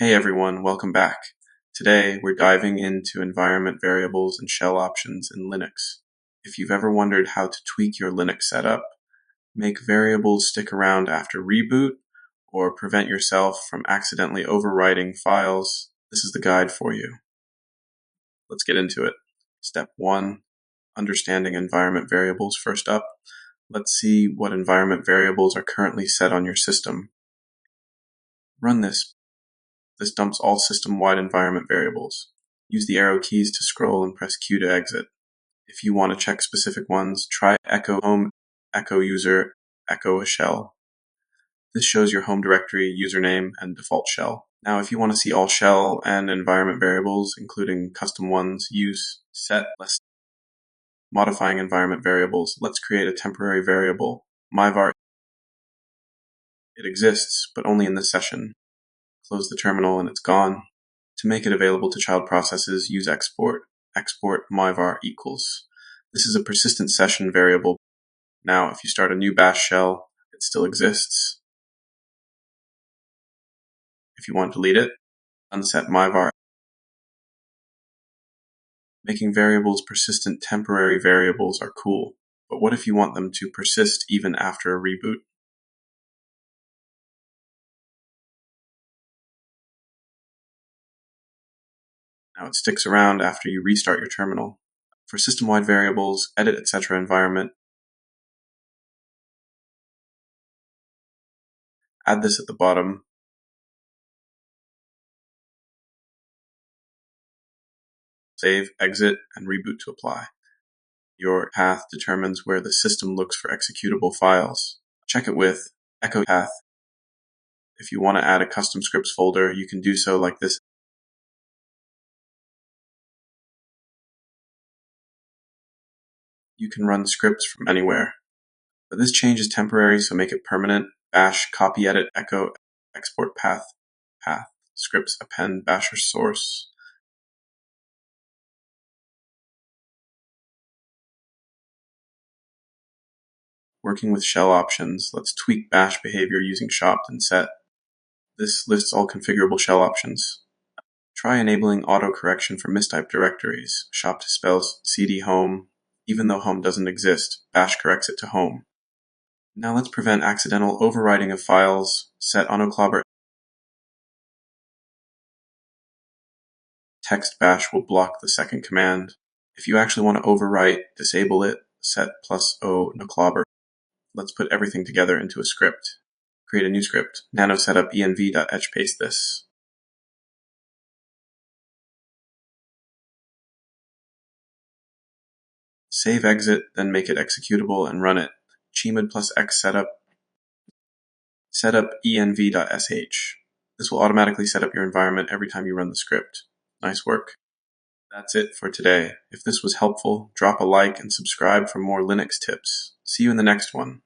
Hey everyone, welcome back. Today we're diving into environment variables and shell options in Linux. If you've ever wondered how to tweak your Linux setup, make variables stick around after reboot, or prevent yourself from accidentally overwriting files, this is the guide for you. Let's get into it. Step 1, understanding environment variables. First up, let's see what environment variables are currently set on your system. Run this. This dumps all system-wide environment variables. Use the arrow keys to scroll and press Q to exit. If you want to check specific ones, try echo home, echo user, echo a shell. This shows your home directory, username, and default shell. Now, if you want to see all shell and environment variables, including custom ones, use set list. Modifying environment variables. Let's create a temporary variable, myvar. It exists, but only in this session. Close the terminal and it's gone. To make it available to child processes, use export. Export myvar equals. This is a persistent session variable. Now, if you start a new bash shell, it still exists. If you want to delete it, unset myvar. Making variables persistent temporary variables are cool, but what if you want them to persist even after a reboot? Now it sticks around after you restart your terminal. For system-wide variables, edit etc. environment, add this at the bottom. Save, exit, and reboot to apply. Your path determines where the system looks for executable files. Check it with echo path. If you want to add a custom scripts folder, you can do so like this. You can run scripts from anywhere. But this change is temporary, so make it permanent. Bash, copy, edit, echo, export path, scripts, append, bashrc source. Working with shell options, let's tweak bash behavior using shopt and set. This lists all configurable shell options. Try enabling autocorrection for mistyped directories. Shopt spells cd home. Even though home doesn't exist, bash corrects it to home. Now let's prevent accidental overwriting of files. Set autoclobber. Text bash will block the second command. If you actually want to overwrite, disable it. Set +O noclobber. Let's put everything together into a script. Create a new script. Nano setup env.etchpaste this. Save exit, then make it executable and run it. Chmod +x setup env.sh. This will automatically set up your environment every time you run the script. Nice work. That's it for today. If this was helpful, drop a like and subscribe for more Linux tips. See you in the next one.